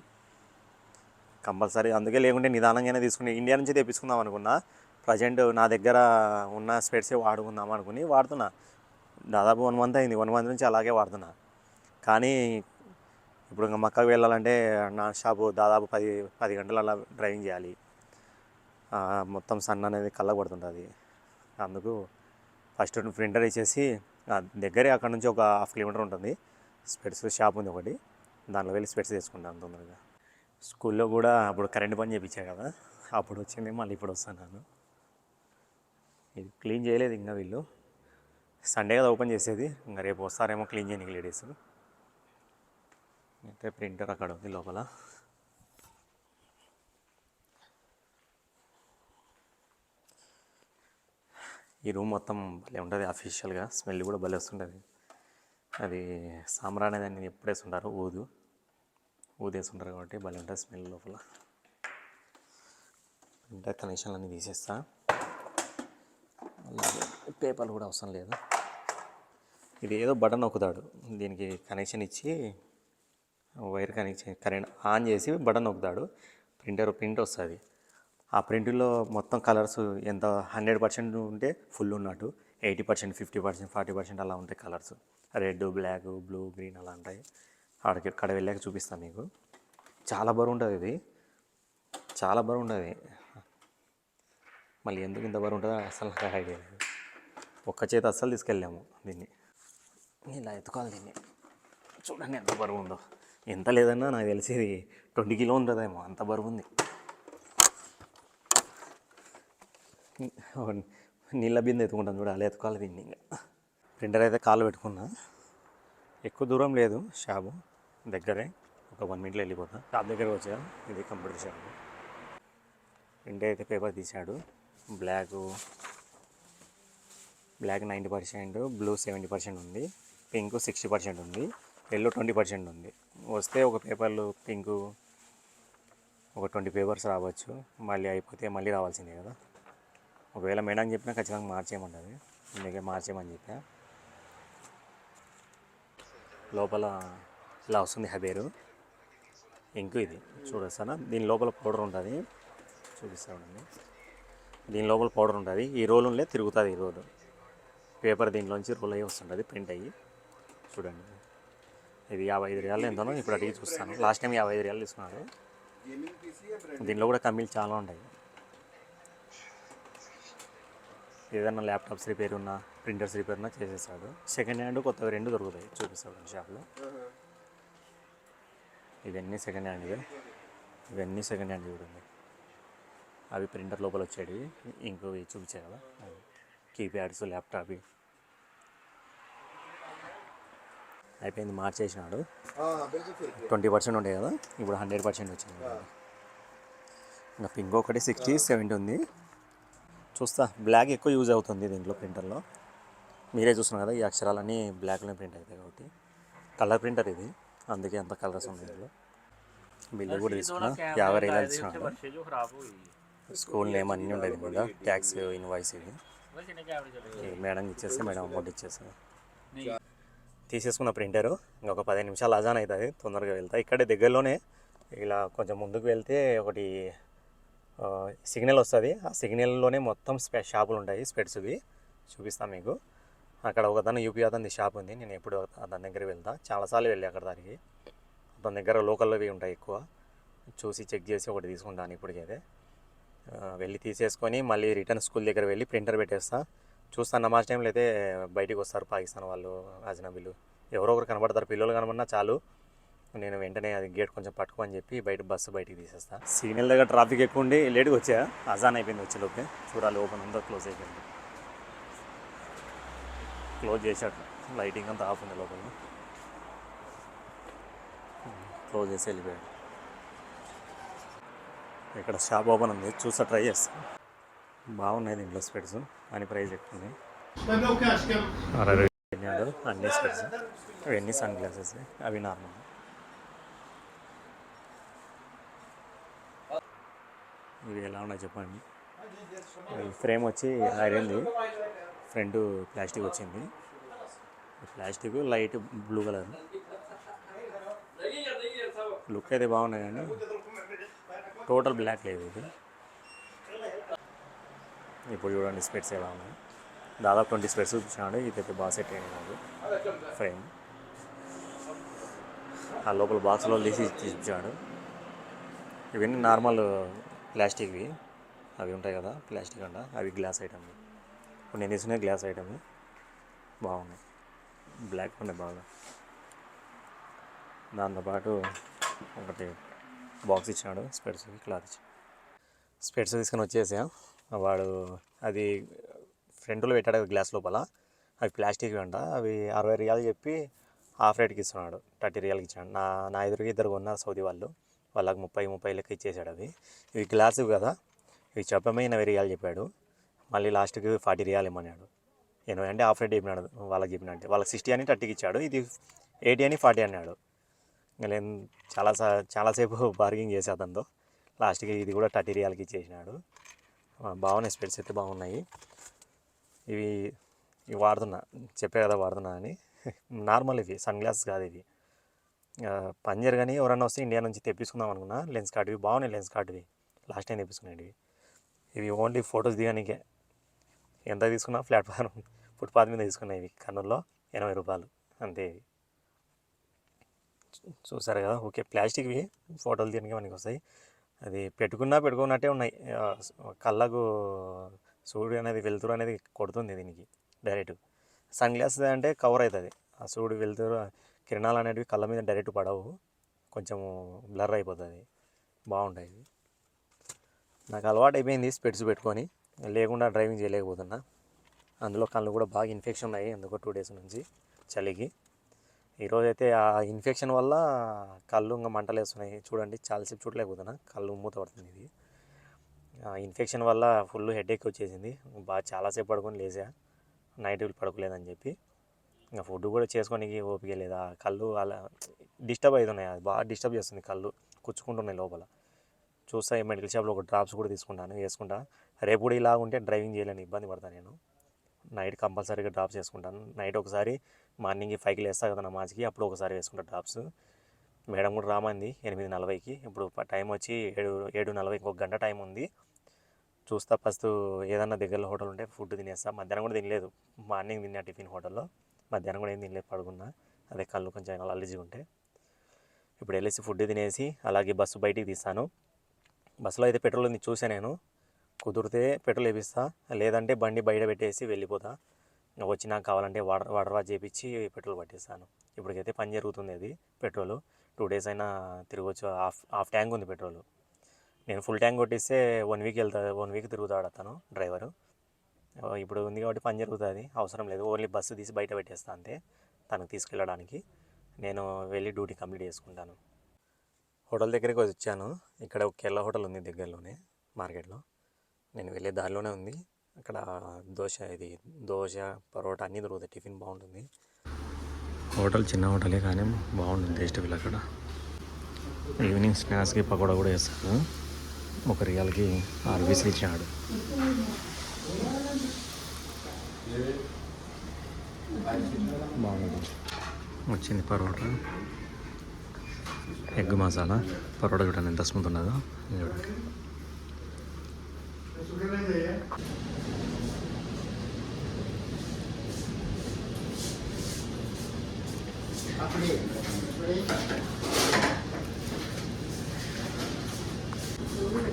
కంపల్సరీ అందుకే, లేకుంటే నిదానంగానే తీసుకుని ఇండియా నుంచి తెప్పించుకుందాం అనుకున్నా. ప్రజెంట్ నా దగ్గర ఉన్న స్పెట్సే వాడుకుందాం అనుకుని వాడుతున్నా. దాదాపు 1 మంత్ అయింది, 1 మంత్ నుంచి అలాగే వాడుతున్నా. కానీ ఇప్పుడు ఇంకా మక్కకు వెళ్ళాలంటే నా షాపు దాదాపు 10 గంటలు అలా డ్రైవింగ్ చేయాలి. మొత్తం సన్ అనేది కళ్ళకు పడుతుంటుంది. అందుకు ఫస్ట్ ప్రింటర్ ఇచ్చేసి దగ్గరే, అక్కడ నుంచి ఒక 1/2 కిలోమీటర్ ఉంటుంది స్పెట్స్ షాప్ ఉంది ఒకటి, దాంట్లో వెళ్ళి స్పెట్స్ తీసుకుంటాను తొందరగా. స్కూల్లో కూడా అప్పుడు కరెంట్ పని చేయించా కదా, అప్పుడు వచ్చింది, మళ్ళీ ఇప్పుడు వస్తున్నాను. ఇది క్లీన్ చేయలేదు ఇంకా వీళ్ళు, సండే కదా ఓపెన్ చేసేది. ఇంకా రేపు వస్తారేమో క్లీన్ చేయడానికి లేడీస్. అయితే ప్రింటర్ అక్కడ ఉంది లోపల. ఈ రూమ్ మొత్తం భలే ఉంటుంది అఫీషియల్గా, స్మెల్ కూడా భలే వస్తుంటుంది. అది సాంబ్రాణి దాన్ని ఎప్పుడు వేస్తుంటారు, ఊదేస్తుంటారు కాబట్టి భలే ఉంటుంది స్మెల్ లోపల. ప్రింటర్ కనెక్షన్లు అన్నీ తీసేస్తా, అలాగే పేపర్లు కూడా అవసరం లేదు. ఇది ఏదో బటన్ నొక్కుతాడు, దీనికి కనెక్షన్ ఇచ్చి వైర్ కనెక్షన్ కరెంట్ ఆన్ చేసి బటన్ నొక్కుతాడు, ప్రింట్ వస్తుంది. ఆ ప్రింట్లో మొత్తం కలర్స్ ఎంత 100% ఉంటే ఫుల్ ఉన్నట్టు, 80%, 50%, 40% అలా ఉంటాయి colours. Red, black, blue, green అలా ఉంటాయి. అక్కడ వెళ్ళాక చూపిస్తాను మీకు. చాలా బరువు ఉంటుంది ఇది, చాలా బరువు ఉంటుంది. మళ్ళీ ఎందుకు ఇంత బరువు ఉంటుందో అసలు నాకు ఐడియా లేదు. ఒక్క చేతి అస్సలు తీసుకెళ్ళాము దీన్ని. ఇలా ఎత్తుకోవాలి దీన్ని. చూడండి ఎంత బరువు ఉందో. ఎంత లేదన్నా నాకు తెలిసి ఇది 20 కిలో ఉంటుందేమో, అంత బరువు ఉంది. నీళ్ళ బిందె ఎత్తుకుంటాను చూడ, అలా ఎత్తుకోవాలి దీన్ని. ఇంకా ప్రింటర్ అయితే కాలు పెట్టుకున్నా. ఎక్కువ దూరం లేదు షాపు, దగ్గరే, ఒక 1 మినిట్లో వెళ్ళిపోతా. షాప్ దగ్గరకు వచ్చా. ఇది కంప్యూటర్ షాప్. ప్రింటర్ అయితే పేపర్ తీశాడు. బ్లాక్ 90%, బ్లూ 70% ఉంది, పింక్ 60% ఉంది, ఎల్లో 20% ఉంది. వస్తే ఒక పేపర్లు పింక్ ఒక 20 పేపర్స్ రావచ్చు. మళ్ళీ అయిపోతే మళ్ళీ రావాల్సిందే కదా. ఒకవేళ మేడం చెప్పినా ఖచ్చితంగా మార్చేయమంటుంది, అందుకే మార్చేయమని చెప్పా. లోపల ఇలా వస్తుంది హెబేరు ఇంకు. ఇది చూడొస్తానా, దీని లోపల పౌడర్ ఉంటుంది, చూపిస్తామండి. దీని లోపల పౌడర్ ఉంటుంది. ఈ రోల్ ఉండే తిరుగుతుంది. ఈ రోల్ పేపర్ దీంట్లోంచి రోల్ అయ్యి వస్తుంటుంది, ప్రింట్ అయ్యి. చూడండి, ఇది 55 రియాలు ఎంతనో ఇప్పుడు అడిగి చూస్తాను. లాస్ట్ టైం 55 రియాలు తీసుకున్నాడు. దీనిలో కూడా కంపెనీలు చాలా ఉంటాయి. ఏదైనా ల్యాప్టాప్స్ రిపేర్ ఉన్నా, ప్రింటర్స్ రిపేర్ ఉన్నా చేసేస్తాడు. సెకండ్ హ్యాండ్ కొత్తవి 2 దొరుకుతాయి, చూపిస్తాడు షాప్లో. ఇవన్నీ సెకండ్ హ్యాండ్, ఇవన్నీ సెకండ్ హ్యాండ్ చూడండి. అవి ప్రింటర్ లోపల వచ్చేవి, ఇంకోవి చూపించాయి కదా, కీప్యాడ్స్, ల్యాప్టాప్. అయిపోయింది, మార్చేసినాడు. 20% ఉంటాయి కదా, ఇప్పుడు 100% వచ్చింది. ఇంకా పింక్ ఒకటి 60-70 ఉంది. చూస్తా. బ్లాక్ ఎక్కువ యూజ్ అవుతుంది దీంట్లో ప్రింటర్లో. మీరే చూస్తున్నారు కదా, ఈ అక్షరాలన్నీ బ్లాక్లోనే ప్రింట్ అవుతాయి కాబట్టి. కలర్ ప్రింటర్ ఇది, అందుకే అంత కలర్స్ ఉన్నాయి దీంట్లో. బిల్లు కూడా తీసుకున్నా, 50 రియాలు తీసుకున్నాడు. స్కూల్ నేమ్ అన్నీ ఉండేది మీద, ట్యాక్స్ ఇన్వాయిస్. ఇది మేడంకి ఇచ్చేస్తే మేడం అమౌంట్ ఇచ్చేస్తాను. తీసేసుకున్న ప్రింటరు. ఇంకొక 15 నిమిషాలు అజాన్ అవుతుంది, తొందరగా వెళ్తా. ఇక్కడే దగ్గరలోనే, ఇలా కొంచెం ముందుకు వెళ్తే ఒకటి సిగ్నల్ వస్తుంది. ఆ సిగ్నల్లోనే మొత్తం షాపులు ఉంటాయి, స్పెట్స్వి. చూపిస్తాను మీకు. అక్కడ ఒక అతను యూపీ అతని షాప్ ఉంది. నేను ఎప్పుడు అతని దగ్గరికి వెళ్తా, చాలాసార్లు వెళ్ళి అక్కడ దానికి. అతని దగ్గర లోకల్లోవి ఉంటాయి ఎక్కువ. చూసి చెక్ చేసి ఒకటి తీసుకుంటాను ఇప్పటికైతే. వెళ్ళి తీసేసుకొని మళ్ళీ రిటర్న్ స్కూల్ దగ్గర వెళ్ళి ప్రింటర్ పెట్టేస్తా. చూస్తాను, నమాజ్ టైంలో అయితే బయటికి వస్తారు పాకిస్తాన్ వాళ్ళు, అజనబీలు ఎవరో ఒకరు కనబడతారు. పిల్లలు కనబడినా చాలు, నేను వెంటనే అది గేట్ కొంచెం పట్టుకోని చెప్పి బస్సు బయటికి తీసేస్తాను. సిగ్నల్ దగ్గర ట్రాఫిక్ ఎక్కువ ఉండి లేట్గా వచ్చా. అజాన్ అయిపోయింది వచ్చేలోపే. చూడాలి ఓపెన్ ఉందో, క్లోజ్ అయిపోయింది. క్లోజ్ చేశాడు, లైటింగ్ అంతా ఆఫ్ ఉంది లోపల. క్లోజ్ చేసి వెళ్ళిపోయాడు. ఇక్కడ షాప్ ఓపెన్ ఉంది, చూస్తా, ట్రై చేస్తాను. బాగున్నాయి దీంట్లో స్పెట్స్, అని ప్రైస్ ఎక్కువ ఉంది. 60 అన్ని స్పెట్స్. అవన్నీ సన్ గ్లాసెస్, అవి నార్మల్. ఇవి ఎలా ఉన్నాయి చెప్పండి. ఫ్రేమ్ వచ్చి ఐరన్ది, ఫ్రంట్ ప్లాస్టిక్ వచ్చింది. Plastic light blue colour. Look అయితే బాగున్నాయి కానీ టోటల్ బ్లాక్ లేదు ఇది. ఇప్పుడు చూడండి స్పెట్స్ ఎలా ఉన్నాయి. దాదాపు 20 స్పెట్స్ చూపించాడు. ఇదైతే బాగా సెట్ అయింది నాకు ఫ్రేమ్. ఆ లోపల బాక్స్లో తీసి చూపించాడు. ఇవన్నీ నార్మల్ ప్లాస్టిక్వి, అవి ఉంటాయి కదా ప్లాస్టిక్ అంట, అవి గ్లాస్ ఐటమ్. ఇప్పుడు నేను తీసుకునే గ్లాస్ ఐటమ్ బాగున్నాయి, బ్లాక్ ఉన్నాయి బాగా. దాంతోపాటు ఒకటి బాక్స్ ఇచ్చినాడు, స్పెట్స్ క్లాత్ ఇచ్చాడు. స్పెట్స్ తీసుకొని వచ్చేసా. వాడు అది ఫ్రంట్లో పెట్టాడు గ్లాస్ లోపల, అవి ప్లాస్టిక్ అంట. అవి 60 రియాలు చెప్పి హాఫ్ రేట్కి ఇస్తున్నాడు, 30 రియాలకి ఇచ్చాడు. నా ఎదురుగా 2 కొన్నారు సౌదీ వాళ్ళు, వాళ్ళకి 30 లెక్క ఇచ్చేసాడు. అవి ఇవి గ్లాసు కదా, ఇవి చెప్పమే 80 రియాలు చెప్పాడు. మళ్ళీ లాస్ట్కి 40 రియాలు ఇమ్మన్నాడు. 80 అంటే హాఫ్ రేట్ చెప్పినాడు వాళ్ళకి చెప్పినట్టే. వాళ్ళకి 60 అని 30కి ఇచ్చాడు, ఇది 80 అని 40 అన్నాడు. ఇంకా నేను చాలాసేపు బార్గింగ్ చేసే అతనితో. లాస్ట్కి ఇది కూడా 30 రియాలకి ఇచ్చేసినాడు. బాగున్నాయి స్పెట్స్ అయితే బాగున్నాయి. ఇవి వాడుతున్నా, చెప్పే కదా వాడుతున్నా అని. నార్మల్ ఇవి సన్ గ్లాసెస్ కాదు ఇవి. పంజర్ కానీ ఎవరన్నా వస్తే ఇండియా నుంచి తెప్పించుకుందాం అనుకున్నా. లెన్స్ కార్డ్ ఇవి బాగున్నాయి, లెన్స్ కార్డ్ ఇవి లాస్ట్ టైం తెప్పించుకునేవి. ఇవి ఓన్లీ ఫొటోస్ దిగడానికే. ఎంత తీసుకున్నా ప్లాట్ఫామ్ ఫుట్పాత్ మీద తీసుకున్నాయి. ఇవి కర్నూలులో 80 రూపాయలు. అంతే. చూసారు కదా, ఓకే ప్లాస్టిక్వి ఫోటోలు తీయడానికి మనకి వస్తాయి. అది పెట్టుకున్నట్టే ఉన్నాయి. కళ్ళకు సూర్యుడు అనేది వెలుతురు అనేది కొడుతుంది దీనికి డైరెక్ట్. సన్ గ్లాసెస్ అంటే కవర్ అవుతుంది, ఆ సూర్యుడు వెలుతురు కిరణాలు అనేటివి కళ్ళ మీద డైరెక్ట్ పడవు, కొంచెము బ్లర్ అయిపోతుంది, బాగుంటాయి. నాకు అలవాటు అయిపోయింది స్పెట్స్ పెట్టుకొని, లేకుండా డ్రైవింగ్ చేయలేకపోతున్నా. అందులో కళ్ళు కూడా బాగా ఇన్ఫెక్షన్ ఉన్నాయి ఎందుకో 2 డేస్ నుంచి చలికి. ఈరోజైతే ఆ ఇన్ఫెక్షన్ వల్ల కళ్ళు ఇంకా మంటలు వేస్తున్నాయి చూడండి, చాలాసేపు చూడలేకపోతున్నా, కళ్ళు మూత పడుతుంది. ఇది ఇన్ఫెక్షన్ వల్ల ఫుల్ హెడేక్ వచ్చేసింది, బాగా చాలాసేపు పడుకొని లేచా, నైట్ పడుకోలేదని చెప్పి. ఇంకా ఫుడ్ కూడా చేసుకోనికి ఓపిక లేదా, కళ్ళు అలా డిస్టర్బ్ అవుతున్నాయి, అది బాగా డిస్టర్బ్ చేస్తుంది, కళ్ళు కుచ్చుకుంటున్నాయి లోపల. చూస్తా మెడికల్ షాప్లో ఒక డ్రాప్స్ కూడా తీసుకుంటాను, వేసుకుంటా. రేపు కూడా ఇలా ఉంటే డ్రైవింగ్ చేయలేని ఇబ్బంది పడతాను నేను. నైట్ కంపల్సరీగా డ్రాప్స్ వేసుకుంటాను. నైట్ ఒకసారి, మార్నింగ్ 5కి లేస్తా కదా నమాజ్కి, అప్పుడు ఒకసారి వేసుకుంటా డ్రాప్స్. మేడం కూడా రామంది 8:40కి, ఇప్పుడు టైం వచ్చి 7:40, ఇంకొక గంట టైం ఉంది. చూస్తా ఫస్ట్ ఏదన్నా దగ్గరలో హోటల్ ఉంటే ఫుడ్ తినేస్తా. మధ్యాహ్నం కూడా తినలేదు, మార్నింగ్ తిన్నా టిఫిన్ హోటల్లో, మధ్యాహ్నం కూడా ఏం తినలేదు, పడుకున్నా. అదే కళ్ళు కొంచెం అలర్జీగా ఉంటే. ఇప్పుడు వెళ్ళేసి ఫుడ్ తినేసి అలాగే బస్సు బయటికి తీస్తాను. బస్సులో అయితే పెట్రోల్ ఉంది చూసా నేను, కుదిరితే పెట్రోల్ వేపిస్తా, లేదంటే బండి బయట పెట్టేసి వెళ్ళిపోతా. వచ్చినాక కావాలంటే వాటర్ వాష్ చేయించి పెట్రోల్ పట్టిస్తాను. ఇప్పటికైతే పని జరుగుతుంది అది పెట్రోల్. 2 డేస్ అయినా తిరగవచ్చు. హాఫ్ ట్యాంక్ ఉంది పెట్రోల్. నేను ఫుల్ ట్యాంక్ కొట్టిస్తే 1 వీక్ వెళ్తుంది, 1 వీక్ తిరుగుతాడు అతను డ్రైవరు. ఇప్పుడు ఉంది కాబట్టి పని జరుగుతుంది, అవసరం లేదు. ఓన్లీ బస్సు తీసి బయట పెట్టేస్తా అంతే, తనకు తీసుకెళ్ళడానికి. నేను వెళ్ళి డ్యూటీ కంప్లీట్ చేసుకుంటాను. హోటల్ దగ్గరికి వచ్చాను. ఇక్కడ ఒక కేరళ హోటల్ ఉంది దగ్గరలోనే మార్కెట్లో, నేను వెళ్ళే దారిలోనే ఉంది. అక్కడ దోశ పరోటా అన్నీ దొరుకుతాయి, టిఫిన్ బాగుంటుంది. హోటల్ చిన్న హోటలే కానీ బాగుంటుంది టేస్ట్ వీళ్ళు. అక్కడ ఈవినింగ్ స్నాక్స్కి పకోడా కూడా వేస్తాను. 1 రియాల్కి 6 పీసులు ఇచ్చాడు. బాగుంది. వచ్చింది పరోటా, ఎగ్ మసాలా పరోటా, చూడండి ఎంత స్మూత్ ఉన్నదో చూడండి.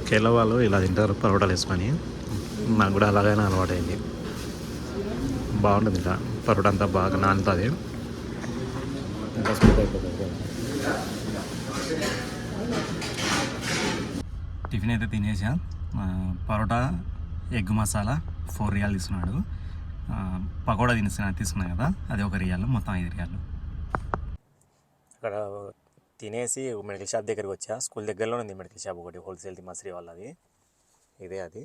కేరళ వాళ్ళు ఇలా తింటారు పరోటాలు వేసుకొని, నాకు కూడా అలాగైనా అలవాటైంది. బాగుంటుంది, ఇలా పరోటా అంతా బాగా నానుతుంది, ఇంకా స్మూత్ అయిపోతుంది. టిఫిన్ అయితే తినేసా. పరోటా ఎగ్ మసాలా 4 రియాల్ తీసుకున్నాడు. పకోడా తీసుకున్నాను కదా, అది 1 రియాల్, మొత్తం 5 రియాలు. అక్కడ తినేసి మెడికల్ షాప్ దగ్గరికి వచ్చా. స్కూల్ దగ్గరలో ఉంది మెడికల్ షాప్ ఒకటి, హోల్సేల్ మసరి వాళ్ళది, ఇదే అది.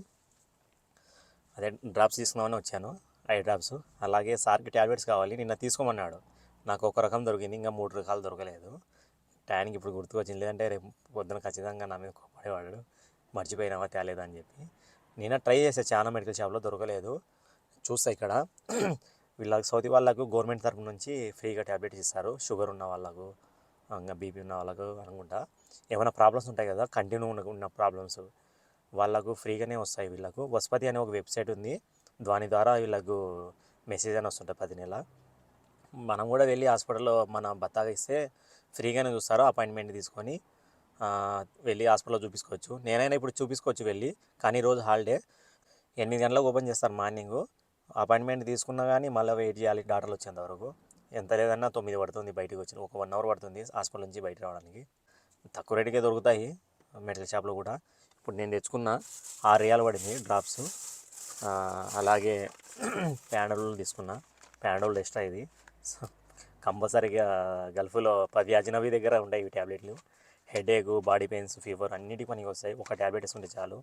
అదే డ్రాప్స్ తీసుకున్నామని వచ్చాను, 5 డ్రాప్స్. అలాగే సార్కి ట్యాబ్లెట్స్ కావాలి, నిన్న తీసుకోమన్నాడు. నాకు 1 రకం దొరికింది, ఇంకా 3 రకాలు దొరకలేదు. టైంకి ఇప్పుడు గుర్తుకొచ్చింది, లేదంటే రేపు పొద్దున ఖచ్చితంగా నా మీద కోపడేవాడు, మర్చిపోయినావా తేలేదా అని చెప్పి. నేను ట్రై చేసా చాలా మెడికల్ షాప్లో, దొరకలేదు. చూస్తా ఇక్కడ వీళ్ళకి సౌదీ వాళ్ళకు గవర్నమెంట్ తరఫు నుంచి ఫ్రీగా ట్యాబ్లెట్స్ ఇస్తారు, షుగర్ ఉన్న వాళ్ళకు, ఇంకా బీపీ ఉన్న వాళ్ళకు అనుకుంటా. ఏమైనా ప్రాబ్లమ్స్ ఉంటాయి కదా, కంటిన్యూ ఉన్న ప్రాబ్లమ్స్, వాళ్ళకు ఫ్రీగానే వస్తాయి. వీళ్ళకు వస్పతి అనే ఒక వెబ్సైట్ ఉంది, దాని ద్వారా వీళ్ళకు మెసేజ్ అని వస్తుంటుంది 10 నెలల. మనం కూడా వెళ్ళి హాస్పిటల్లో మన బత్తాగా ఇస్తే ఫ్రీగానే చూస్తారు, అపాయింట్మెంట్ తీసుకొని వెళ్ళి హాస్పిటల్లో చూపించుకోవచ్చు. నేనైనా ఇప్పుడు చూపించుకోవచ్చు వెళ్ళి, కానీ ఈరోజు హాలిడే. 8 గంటలకు ఓపెన్ చేస్తారు మార్నింగు. అపాయింట్మెంట్ తీసుకున్నా కానీ మళ్ళీ వెయిట్ చేయాలి డాక్టర్లు వచ్చేంత వరకు. ఎంత లేదన్నా 9 పడుతుంది బయటకు వచ్చి, ఒక 1 అవర్ పడుతుంది హాస్పిటల్ నుంచి బయట రావడానికి. తక్కువ రేటుకే దొరుకుతాయి మెడికల్ షాప్లో కూడా. ఇప్పుడు నేను తెచ్చుకున్న 6 రియాలు పడింది డ్రాప్స్. అలాగే ప్యానడోల్ తీసుకున్నా, ప్యానడోల్ ఎక్స్ట్రా ఇది. కంపల్సరీగా గల్ఫ్లో 10 అజనబీ దగ్గర ఉంటాయి ఈ ట్యాబ్లెట్లు. హెడేక్, బాడీ పెయిన్స్, ఫీవర్ అన్నిటికీ పనికి వస్తాయి. ఒక ట్యాబ్లెట్ వేసుకుంటే చాలు,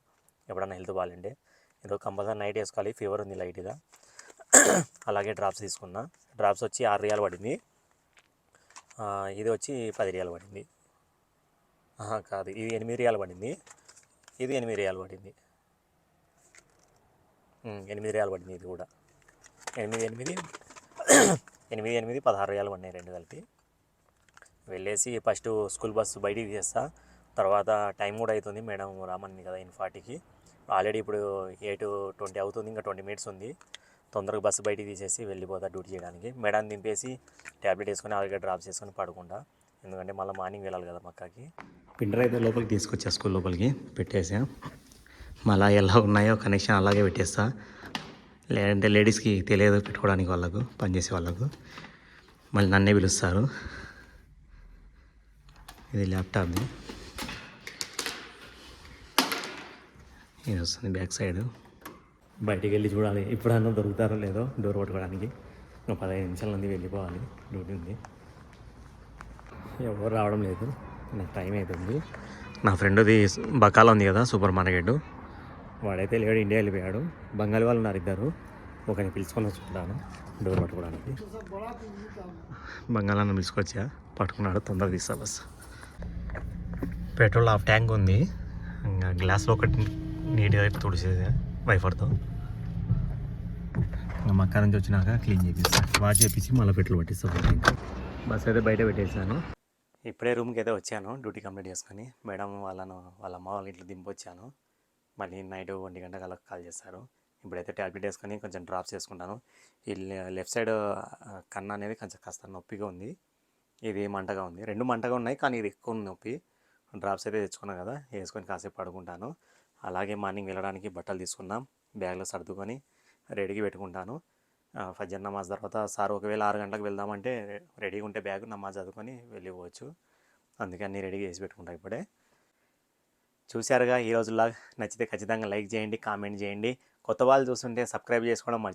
ఎప్పుడన్నా హెల్త్ బాగాలంటే. ఈరోజు కంపల్సరీ నైట్ వేసుకోవాలి, ఫీవర్ ఉంది లైట్గా. అలాగే డ్రాప్స్ తీసుకున్నా, డ్రాప్స్ వచ్చి 6 రియాలు పడింది. ఇది వచ్చి 10 రియాలు పడింది. కాదు, ఇది 8 రియాలు పడింది, ఇది 8 రియాలు పడింది. 8 రియాలు పడింది ఇది కూడా. 8 16 రియాలు పడినాయి రెండు కలిపి. వెళ్ళేసి ఫస్ట్ స్కూల్ బస్సు బయటికి తీస్తా, తర్వాత టైం కూడా అవుతుంది, మేడం రామని కదా 8:40కి. ఆల్రెడీ ఇప్పుడు 8:20 అవుతుంది, ఇంకా 20 మినిట్స్ ఉంది. తొందరగా బస్సు బయటికి తీసేసి వెళ్ళిపోతా డ్యూటీ చేయడానికి. మేడాన్ని దింపేసి ట్యాబ్లెట్ వేసుకొని అలాగే డ్రాప్ చేసుకొని పడుకుంటా, ఎందుకంటే మళ్ళీ మార్నింగ్ వెళ్ళాలి కదా పక్కకి. ప్రింటర్ అయితే లోపలికి తీసుకొచ్చా, స్కూల్ లోపలికి పెట్టేసా. మళ్ళీ ఎలా ఉన్నాయో కనెక్షన్ అలాగే పెట్టేస్తా, లేదంటే లేడీస్కి తెలియదు పెట్టుకోవడానికి, వాళ్ళకు పనిచేసే వాళ్ళకు మళ్ళీ నన్నే పిలుస్తారు. ఇది ల్యాప్టాప్ది, ఇది వస్తుంది బ్యాక్ సైడ్. బయటికి వెళ్ళి చూడాలి ఇప్పుడన్నా దొరుకుతారో లేదో డోర్ పట్టుకోవడానికి. ఇంకా 15 నిమిషాల నుండి వెళ్ళిపోవాలి, డ్యూటీ ఉంది. ఎవరు రావడం లేదు, నాకు టైం అవుతుంది. నా ఫ్రెండ్ది బకాల ఉంది కదా సూపర్ మార్కెట్, వాడైతే లేడు, ఇండియా వెళ్ళిపోయాడు. బంగాళీ వాళ్ళు ఉన్నారు ఇద్దరు, ఒకరిని పిలుచుకొని వచ్చుకుంటాను డోర్ పట్టుకోవడానికి. బంగాళాన్ని పిలుచుకొచ్చా, పట్టుకున్నాడు, తొందరగా తీస్తా బస్. పెట్రోల్ హాఫ్ ట్యాంక్ ఉంది, ఇంకా గ్లాస్లో ఒకటి నీట్గా తుడిచేసా వైఫర్తో. ఇంకా మక్క నుంచి వచ్చినాక క్లీన్ చేపిస్తాను, వాష్ చేపించి మళ్ళీ పెట్రోల్ పట్టిస్తాను. బస్ అయితే బయట పెట్టేసాను. ఇప్పుడే రూమ్కి అయితే వచ్చాను డ్యూటీ కంప్లీట్ చేసుకొని. మేడం వాళ్ళ అమ్మ వాళ్ళ ఇంట్లో దింపొచ్చాను. మళ్ళీ నైట్ 1 గంటకు అలా కాల్ చేస్తారు. ఇప్పుడైతే ట్యాబ్లెట్ వేసుకొని కొంచెం డ్రాప్స్ వేసుకుంటాను. ఈ లెఫ్ట్ సైడ్ కన్ను అనేది కొంచెం కాస్త నొప్పిగా ఉంది, ఇది మంటగా ఉంది. 2 మంటగా ఉన్నాయి, కానీ ఇది ఎక్కువ ఉంది నొప్పి. డ్రాప్స్ అయితే తెచ్చుకున్నాను కదా, వేసుకొని కాసేపు పడుకుంటాను. అలాగే మార్నింగ్ వెళ్ళడానికి బట్టలు తీసుకున్నాం, బ్యాగ్లో సర్దుకొని రెడీగా పెట్టుకుంటాను. ఫజర్ నమాజ్ తర్వాత సార్ ఒకవేళ 6 గంటలకు వెళ్దామంటే రెడీగా ఉంటే బ్యాగ్ నమాజ్ చదువుకొని వెళ్ళిపోవచ్చు. అందుకే అన్నీ రెడీగా చేసి పెట్టుకుంటా ఇప్పుడే. చూశారుగా ఈరోజులా. నచ్చితే ఖచ్చితంగా లైక్ చేయండి, కామెంట్ చేయండి. కొత్త వాళ్ళు చూస్తుంటే సబ్స్క్రైబ్ చేసుకోవడం మర్చిపోండి.